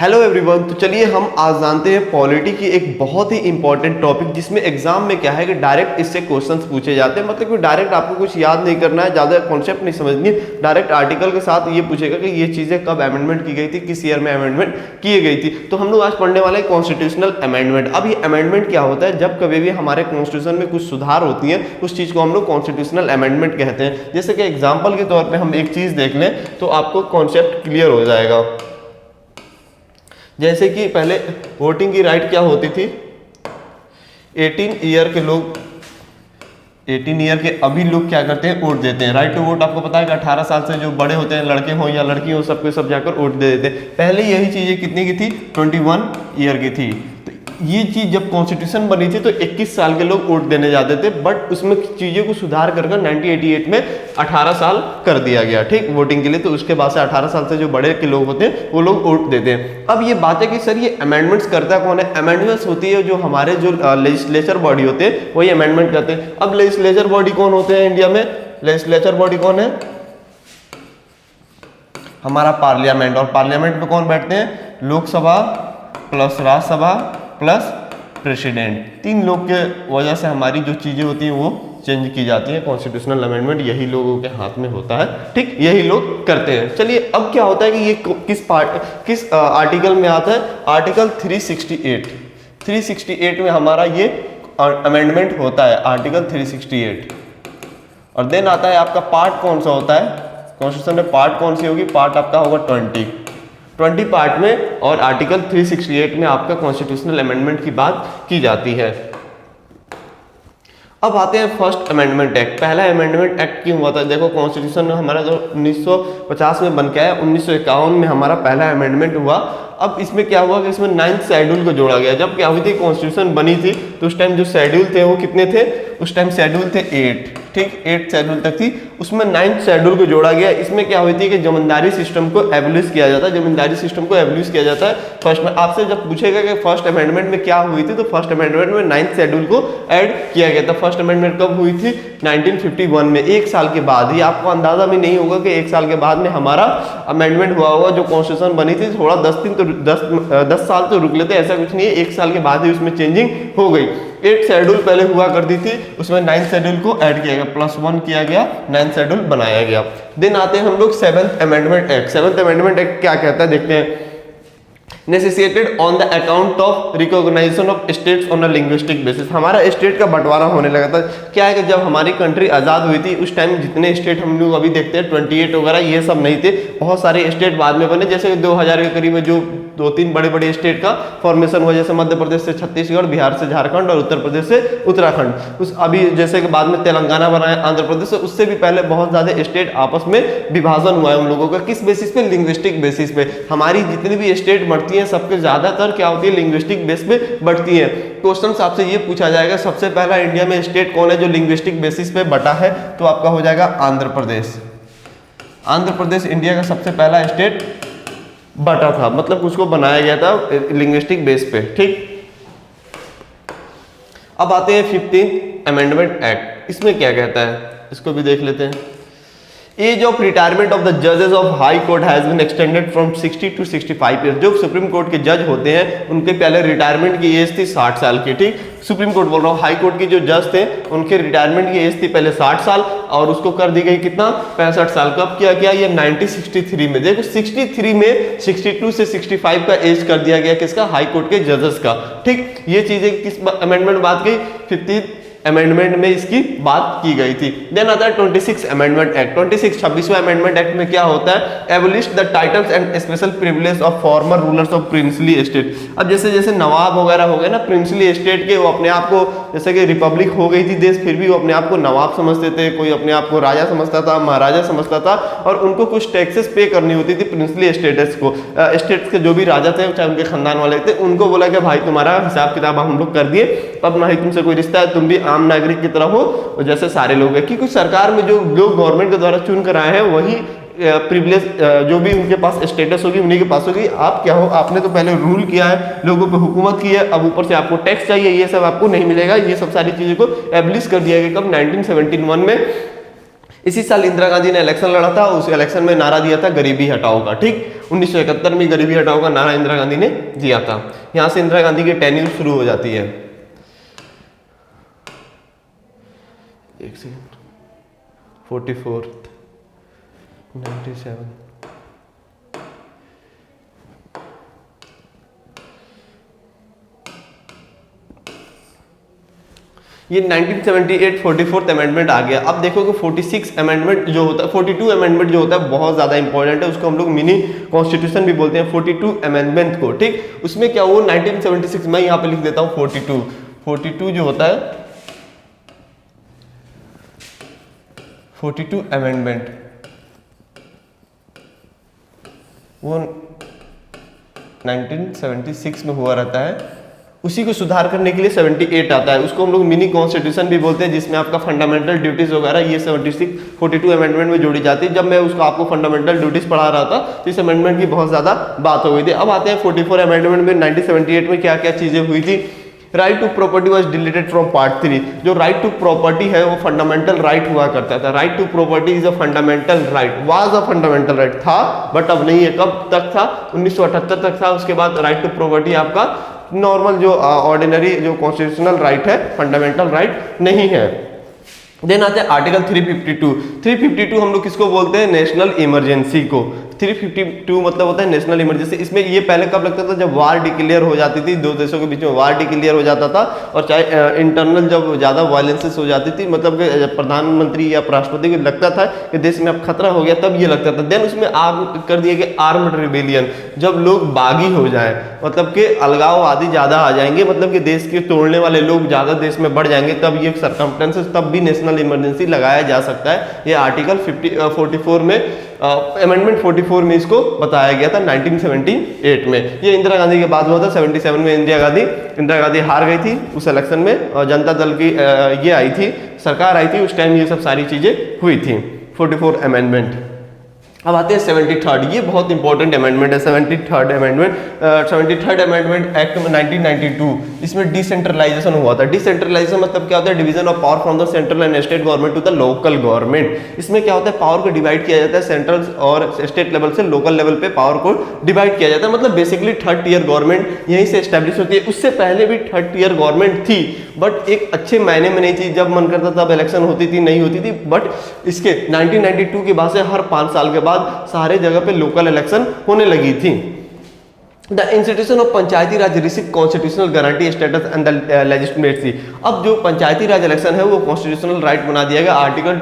Hello everyone. तो चलिए हम आज जानते हैं पॉलिटी की एक बहुत ही इंपॉर्टेंट टॉपिक, जिसमें एग्जाम में क्या है कि डायरेक्ट इससे क्वेश्चंस पूछे जाते हैं। मतलब कि डायरेक्ट आपको कुछ याद नहीं करना है, ज़्यादा कॉन्सेप्ट नहीं समझनी है, डायरेक्ट आर्टिकल के साथ ये पूछेगा कि ये चीज़ें कब अमेंडमेंट की गई थी, किस ईयर में अमेंडमेंट की गई थी। तो हम लोग आज पढ़ने वाले हैं कॉन्स्टिट्यूशनल अमेंडमेंट। अब ये अमेंडमेंट क्या होता है? जब कभी भी हमारे कॉन्स्टिट्यूशन में कुछ सुधार होती है, उस चीज़ को हम लोग कॉन्स्टिट्यूशनल अमेंडमेंट कहते हैं। जैसे कि एग्जाम्पल के तौर पर हम एक चीज़ देख लें तो आपको कॉन्सेप्ट क्लियर हो जाएगा। जैसे कि पहले वोटिंग की राइट क्या होती थी? 18 ईयर के लोग, 18 ईयर के अभी लोग क्या करते हैं? वोट देते हैं। राइट टू वोट आपको पता है कि 18 साल से जो बड़े होते हैं, लड़के हों या लड़की हो, सबके सब जाकर वोट दे देते हैं। पहले यही चीजें कितनी की थी? 21 ईयर की थी। तो ये चीज जब कॉन्स्टिट्यूशन बनी थी तो 21 साल के लोग वोट देने जाते थे, बट उसमें चीजों को सुधार कर 1988 में 18 साल कर दिया गया, ठीक, वोटिंग के लिए। तो उसके बाद से 18 साल से जो बड़े के लोग होते हैं वो लोग वोट देते हैं। अब ये बात है कि सर ये अमेंडमेंट्स करता कौन है? अमेंडमेंट्स होती है जो हमारे जो लेजिस्लेचर बॉडी होते हैं वही अमेंडमेंट करते हैं। अब लेजिस्लेचर बॉडी कौन होते हैं इंडिया में? लेजिस्लेचर बॉडी कौन है? हमारा पार्लियामेंट। और पार्लियामेंट में कौन बैठते हैं? Lok Sabha plus Rajya Sabha plus president. तीन लोग के वजह से हमारी जो चीजें होती हैं वो चेंज की जाती है। कॉन्स्टिट्यूशनल अमेंडमेंट यही लोगों के हाथ में होता है, ठीक, यही लोग करते हैं। चलिए अब क्या होता है कि ये किस आर्टिकल में आता है? आर्टिकल 368 में हमारा ये अमेंडमेंट होता है, आर्टिकल 368। और देन आता है आपका पार्ट कौन सा होता है कॉन्स्टिट्यूशन में? पार्ट कौन सी होगी? पार्ट आपका होगा 20 पार्ट में, और आर्टिकल 368 में आपका कॉन्स्टिट्यूशनल अमेंडमेंट की बात की जाती है। अब आते हैं फर्स्ट अमेंडमेंट एक्ट। पहला अमेंडमेंट एक्ट क्यों हुआ था? देखो कॉन्स्टिट्यूशन में हमारा जो 1950 में बन के आया, 1951 में हमारा पहला अमेंडमेंट हुआ। अब इसमें क्या हुआ कि इसमें 9th शेड्यूल को जोड़ा गया। जब क्या हुई थी कॉन्स्टिट्यूशन बनी थी तो उस टाइम जो शेड्यूल थे वो कितने थे? उस टाइम शेड्यूल थे 8, ठीक, 8 शेड्यूल तक थी। उसमें 9th शेड्यूल को जोड़ा गया। इसमें क्या हुई थी कि जमींदारी सिस्टम को एबलिश किया जाता है। जमींदारी सिस्टम को एबलिश किया जाता है फर्स्ट में। आपसे जब पूछेगा कि फर्स्ट अमेंडमेंट में क्या हुई थी, तो फर्स्ट अमेंडमेंट में 9th शेड्यूल को ऐड किया गया था। फर्स्ट अमेंडमेंट कब हुई थी? 1951 में, 1 साल के बाद ही। आपको अंदाजा भी नहीं होगा कि 1 साल के बाद में हमारा अमेंडमेंट हुआ होगा। जो कॉन्स्टिट्यूशन बनी थी थोड़ा 10 साल तो रुक लेते, ऐसा कुछ नहीं है, 1 साल के बाद ही उसमें चेंजिंग हो गई। 8 शेड्यूल पहले हुआ करती थी, उसमें 9th शेड्यूल को ऐड किया गया, +1 किया गया, 9th शेड्यूल बनाया गया। देन आते हैं हम लोग 7th amendment act. 7th amendment act क्या कहता है देखते हैं। Necessitated on the account of recognisation of states on a linguistic basis. हमारा स्टेट का बंटवारा होने लगा था। क्या है कि जब हमारी कंट्री आज़ाद हुई थी उस टाइम जितने स्टेट हम लोग अभी देखते हैं 28 वगैरह, ये सब नहीं थे। बहुत सारे स्टेट बाद में बने। जैसे 2000 के करीब में जो 2-3 बड़े स्टेट का फॉर्मेशन हुआ, जैसे मध्य प्रदेश से छत्तीसगढ़, बिहार से झारखंड और उत्तर प्रदेश से उत्तराखंड। उस अभी जैसे कि बाद में तेलंगाना बनाया, आंध्र प्रदेश से, उससे भी पहले बहुत ज़्यादा स्टेट आपस में विभाजन हुआ है उन लोगों का। किस बेसिस पे? लिंग्विस्टिक बेसिस पे। हमारी जितनी भी स्टेट बढ़ती हैं सबके ज्यादातर क्या होती है? लिंग्विस्टिक बेस पे बढ़ती है। क्वेश्चन आपसे ये पूछा जाएगा सबसे पहला इंडिया में स्टेट कौन है जो लिंग्विस्टिक बेसिस पे बटा है? तो आपका हो जाएगा आंध्र प्रदेश। आंध्र प्रदेश इंडिया का सबसे पहला स्टेट बटा था, मतलब उसको बनाया गया था लिंग्विस्टिक बेस पे, ठीक। अब आते हैं 15th अमेंडमेंट एक्ट। इसमें क्या कहता है इसको भी देख लेते हैं। Age of retirement of the जजेस of high court has been extended from 60 to 65 year. जो सुप्रीम कोर्ट के जज होते हैं उनके पहले रिटायरमेंट की एज थी 60 साल की, ठीक। सुप्रीम कोर्ट बोल रहा हूँ, हाई कोर्ट की जो जज थे उनके रिटायरमेंट की एज थी पहले 60 साल, और उसको कर दी गई कितना? 65 साल। कब किया गया? ये 1963 में। देखो 63 में 62 से 65 का एज कर दिया गया किसका? हाई कोर्ट के जजेस का, ठीक। ये चीजें किस अमेंडमेंट बात की? 15th अमेंडमेंट में इसकी बात की गई थी। देन आता है 26 अमेंडमेंट एक्ट। 26वां अमेंडमेंट एक्ट में क्या होता है? Abolish the titles and special privilege of former rulers of princely state. अब जैसे जैसे नवाब वगैरह हो गए ना प्रिंसली स्टेट के, वो अपने आप को, जैसे कि रिपब्लिक हो गई थी देश, फिर भी वो अपने आप को नवाब समझते थे, कोई अपने आप को राजा समझता था, महाराजा समझता था, और उनको कुछ टैक्सेस पे करनी होती थी प्रिंसली स्टेट्स को। स्टेट्स के जो भी राजा थे चाहे उनके खानदान वाले थे, उनको बोला कि भाई तुम्हारा हिसाब किताब हम लोग कर दिए, अब ना ही तुमसे कोई रिश्ता है, तुम भी आम नागरिक की तरह हो जैसे सारे लोग हैं। क्योंकि सरकार में जो लोग गवर्नमेंट के द्वारा चुन कर आए हैं वही प्रिविलेज, जो भी उनके पास स्टेटस होगी उन्हीं के पास होगी। आप क्या हो? आपने तो पहले रूल किया है, लोगों पे हुकूमत की है, अब ऊपर से आपको टैक्स चाहिए, ये सब आपको नहीं मिलेगा। ये सब सारी चीजों को एबलिश कर दिया गया कब? 1971 में। इसी साल इंदिरा गांधी ने इलेक्शन लड़ा था, उस इलेक्शन में नारा दिया था गरीबी हटाओ का। ठीक, 1971 में गरीबी हटाओ का नारा इंदिरा गांधी ने दिया था। यहां से इंदिरा गांधी की टेन्यूर शुरू हो जाती है। एक सेकंड, 44, 97, ये 1978 44th अमेंडमेंट आ गया। अब देखो कि 46 अमेंडमेंट जो होता है, 42 अमेंडमेंट जो होता है बहुत ज्यादा इंपॉर्टेंट है, उसको हम लोग मिनी कॉन्स्टिट्यूशन भी बोलते हैं 42 अमेंडमेंट को। ठीक, उसमें क्या हुआ 1976 में, यहाँ पे लिख देता हूँ 42 जो होता है 42 अमेंडमेंट वो 1976 में हुआ रहता है। उसी को सुधार करने के लिए 78 आता है, उसको हम लोग मिनी कॉन्स्टिट्यूशन भी बोलते हैं, जिसमें आपका फंडामेंटल ड्यूटीज वगैरह ये 42 अमेंडमेंट में जोड़ी जाती है। जब मैं उसको आपको फंडामेंटल ड्यूटीज पढ़ा रहा था तो इस अमेंडमेंट की बहुत ज्यादा बात हो गई थी। अब आते हैं 44 अमेंडमेंट में 1978 में क्या क्या चीजें हुई थी। Right to property was deleted from part 3। जो राइट टू प्रॉपर्टी है वो फंडामेंटल राइट हुआ करता था। Right to property is a fundamental right, was a fundamental right, था बट अब नहीं है। कब तक था? 1978 तक था। उसके बाद राइट टू प्रॉपर्टी आपका नॉर्मल जो ऑर्डिनरी जो कॉन्स्टिट्यूशनल राइट है, फंडामेंटल राइट नहीं है। देन आते हैं आर्टिकल 352 हम लोग किसको बोलते हैं? नेशनल इमरजेंसी को। 352 मतलब होता है नेशनल इमरजेंसी। इसमें ये पहले कब लगता था? जब वार डिक्लेयर हो जाती थी, दो देशों के बीच में वार डिक्लेयर हो जाता था, और चाहे इंटरनल जब ज्यादा वायलेंसेस हो जाती थी, मतलब कि प्रधानमंत्री या राष्ट्रपति को लगता था कि देश में अब खतरा हो गया, तब ये लगता था। देन उसमें आर्म कर दिया गया आर्म्ड रिबेलियन, जब लोग बागी हो जाए, मतलब कि अलगाववादी ज्यादा आ जाएंगे, मतलब कि देश के तोड़ने वाले लोग ज्यादा देश में बढ़ जाएंगे, तब ये सर्कमस्टेंसेस, तब भी नेशनल इमरजेंसी लगाया जा सकता है। ये आर्टिकल 44 में अमेंडमेंट 44 में इसको बताया गया था 1978 में। ये इंदिरा गांधी के बाद हुआ था। 77 में इंदिरा गांधी हार गई थी उस इलेक्शन में, और जनता दल की ये आई थी, सरकार आई थी, उस टाइम ये सब सारी चीजें हुई थी। 44 अमेंडमेंट। अब आते हैं 73rd, ये बहुत इंपॉर्टेंट अमेंडमेंट है। 73rd अमेंडमेंट एक्ट में 1992, इसमें डिसेंट्रलाइजेशन हुआ था। डिसेंट्रलाइजेशन मतलब क्या होता है? Division of power from the central and state government to the local government. इसमें क्या होता है? पावर को डिवाइड किया जाता है, सेंट्रल और स्टेट लेवल से लोकल लेवल पे पावर को डिवाइड किया जाता है। मतलब बेसिकली थर्ड टियर गवर्नमेंट यहीं से एस्टेब्लिश होती है। उससे पहले भी थर्ड टियर गवर्नमेंट थी, बट एक अच्छे मायने में नहीं थी। जब मन करता तब इलेक्शन होती थी, नहीं होती थी। बट इसके 1992 के बाद से हर 5 साल के बाद सारे जगह पे लोकल इलेक्शन होने लगी थी। The institution of Panchayati Raj receive constitutional guarantee status and the legitimacy. अब जो पंचायती राज इलेक्शन है वो कॉन्स्टिट्यूशनल राइट बना दिया गया आर्टिकल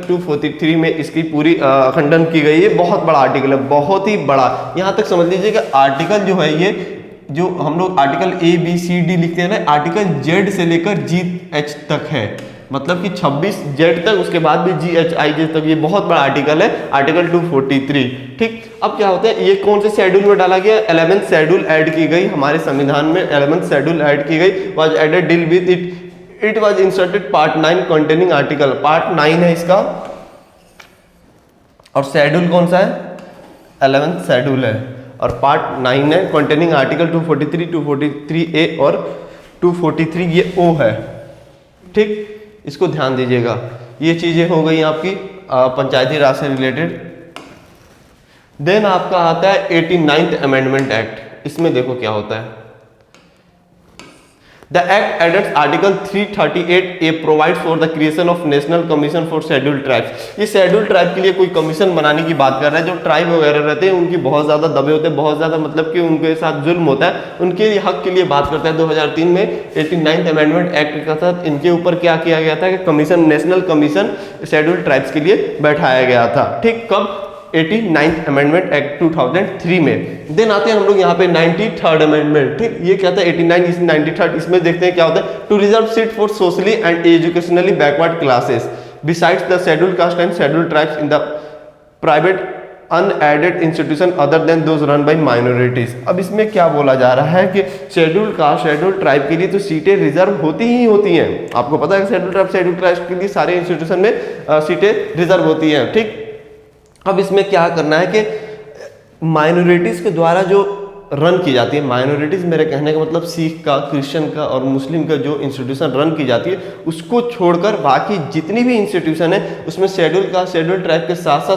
243 में इसकी पूरी खंडन की गई है। बहुत बड़ा आर्टिकल है, बहुत ही बड़ा। यहां तक समझ लीजिए कि आर्टिकल जो है, ये जो हम लोग आर्टिकल ABCD लिखते हैं ना, आर्टिकल Z से लेकर GH तक है, मतलब कि 26Z तक, उसके बाद भी GHIJ तक। ये बहुत बड़ा आर्टिकल है, आर्टिकल 243। ठीक, अब क्या होता है? ये कौन से शेड्यूल में डाला गया? 11th शेड्यूल ऐड की गई हमारे संविधान में। 11th शेड्यूल ऐड की गई, was added deal with it was inserted part 9 containing article. Part 9 है इसका, और शेड्यूल कौन सा है? 11th शेड्यूल है, और पार्ट 9 है कंटेनिंग आर्टिकल 243, 243A और 243 ये O है। ठीक, इसको ध्यान दीजिएगा। ये चीजें हो गई आपकी पंचायती राज से रिलेटेड। देन आपका आता है 89th अमेंडमेंट एक्ट। इसमें देखो क्या होता है। The act added article 338A provides for the creation of national commission for scheduled tribes. ये शेड्यूल्ड ट्राइब के लिए कोई कमीशन बनाने की बात कर रहा है। जो ट्राइब वगैरह रहते हैं उनकी बहुत ज्यादा दबे होते हैं, बहुत ज्यादा मतलब कि उनके साथ जुल्म होता है, उनके हक के लिए बात करता है। 2003 में 89th अमेंडमेंट एक्ट के तहत इनके ऊपर क्या किया गया था कि commission, national commission scheduled tribes के लिए बैठाया गया था। ठीक, कब? 89th अमेंडमेंट एक्ट 2003 में। देन आते हैं हम लोग यहाँ पे 93rd अमेंडमेंट। ठीक, ये क्या था? 89 इस 93rd। इसमें देखते हैं क्या होता है। To reserve seat for socially and educationally backward classes besides the scheduled caste and scheduled tribes in the private unaided institution other than those run by minorities. अब इसमें क्या बोला जा रहा है कि शेड्यूल्ड कास्ट, शेड्यूल्ड ट्राइब के लिए तो सीटें रिजर्व होती ही होती हैं। आपको पता है शेड्यूल्ड ट्राइब, शेड्यूल्ड ट्राइब के लिए सारे इंस्टीट्यूशन में सीटें रिजर्व होती हैं। ठीक, अब इसमें क्या करना है कि माइनॉरिटीज के द्वारा जो रन की जाती है, माइनॉरिटीज़ मेरे कहने का मतलब सिख का, क्रिश्चियन का और मुस्लिम का जो इंस्टीट्यूशन रन की जाती है उसको छोड़कर बाकी जितनी भी इंस्टीट्यूशन है उसमें शेड्यूल ट्राइब के साथ साथ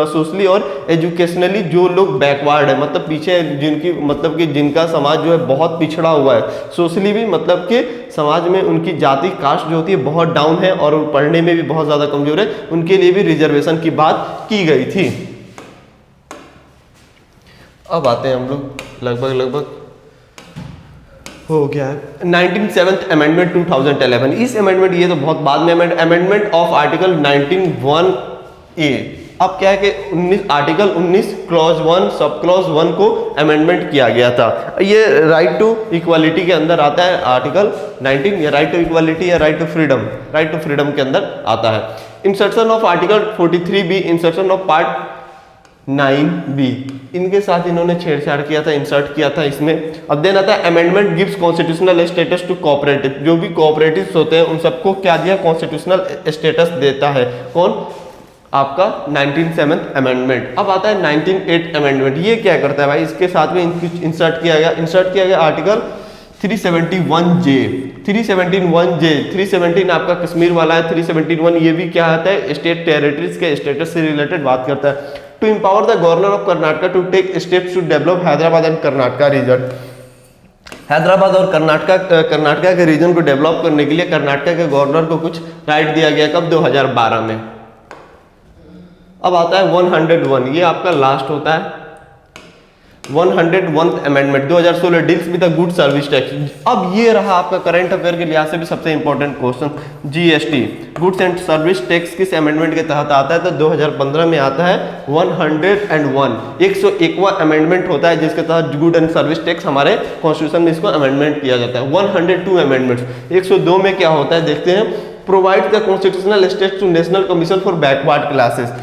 सोशली और एजुकेशनली जो लोग बैकवर्ड है, मतलब पीछे जिनकी मतलब कि जिनका समाज जो है बहुत पिछड़ा हुआ है, सोशली भी मतलब कि समाज में उनकी जाति कास्ट जो होती है बहुत डाउन है और पढ़ने में भी बहुत ज़्यादा कमजोर है, उनके लिए भी रिजर्वेशन की बात की गई थी। अब आते हैं हम लोग लगभग हो गया है 97th अमेंडमेंट 2011। इस अमेंडमेंट, ये तो बहुत बाद में अमेंडमेंट ऑफ आर्टिकल 19(1)(a। अब क्या है कि आर्टिकल 19 क्लॉज 1 सब क्लॉज 1 को अमेंडमेंट किया गया था। ये राइट टू इक्वालिटी के अंदर आता है आर्टिकल 19, या राइट टू इक्वालिटी या राइट टू फ्रीडम के अंदर आता है। Insertion of article 43B, insertion of part 9B, इनके साथ इन्होंने छेड़छाड़ किया था, इंसर्ट किया था इसमें। अब देन आता है amendment gives constitutional status to cooperative, जो भी कोऑपरेटिव्स होते हैं उन सबको क्या दिया, कॉन्स्टिट्यूशनल स्टेटस देता है। कौन? आपका 97th अमेंडमेंट। अब आता है 1908 अमेंडमेंट। ये क्या करता है भाई, इसके साथ में इंसर्ट किया गया आर्टिकल 371J। 317 आपका कश्मीर वाला है। 371 ये भी क्या आता है, स्टेट टेरिटरीज के स्टेटस से रिलेटेड बात करता है। To empower the governor of Karnataka to take steps to develop Hyderabad and Karnataka region. Hyderabad और कर्नाटका के रीजन को डेवलप करने के लिए कर्नाटका के गवर्नर को कुछ राइट दिया गया, कब? 2012 में। अब आता है 101, ये आपका लास्ट होता है 101th amendment 2016 deals with the good service tax. अब ये रहा आपका करंट अफेयर के लिहाज से भी सबसे important question, GST goods and service tax किस अमेंडमेंट के तहत आता है? तो 2015 में आता है 101, 101वां अमेंडमेंट होता है जिसके तहत गुड एंड सर्विस टैक्स हमारे कॉन्स्टिट्यूशन में इसको अमेंडमेंट किया जाता है। 102 अमेंडमेंट्स। 102 में क्या होता है देखते हैं, provide the constitutional status to national commission for backward classes.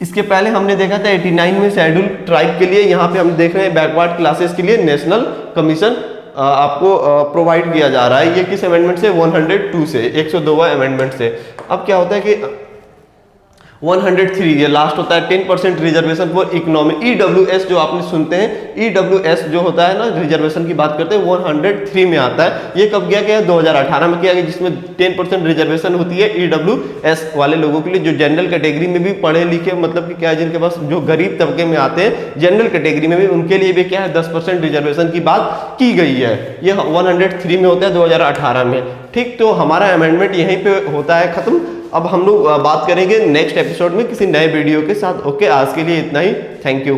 इसके पहले हमने देखा था 89 में शेड्यूल ट्राइब के लिए, यहाँ पे हम देख रहे हैं बैकवर्ड क्लासेस के लिए नेशनल कमीशन आपको प्रोवाइड किया जा रहा है। ये किस अमेंडमेंट से? 102 से, 102वां अमेंडमेंट से। अब क्या होता है कि 103 ये लास्ट होता है 10% रिजर्वेशन फॉर इकोनॉमिक, ईडब्ल्यूएस जो आपने सुनते हैं, ईडब्ल्यूएस जो होता है ना, रिजर्वेशन की बात करते हैं, 103 में आता है। ये कब किया गया? 2018 में किया गया, जिसमें 10% रिजर्वेशन होती है ईडब्ल्यूएस वाले लोगों के लिए, जो जनरल कैटेगरी में भी पढ़े लिखे मतलब कि क्या है, जिनके पास जो गरीब तबके में आते हैं जनरल कैटेगरी में भी, उनके लिए भी क्या है 10% रिजर्वेशन की बात की गई है। ये 103 में होता है 2018 में। ठीक, तो हमारा अमेंडमेंट यहीं पे होता है खत्म। अब हम लोग बात करेंगे नेक्स्ट एपिसोड में किसी नए वीडियो के साथ। ओके, आज के लिए इतना ही। Thank you.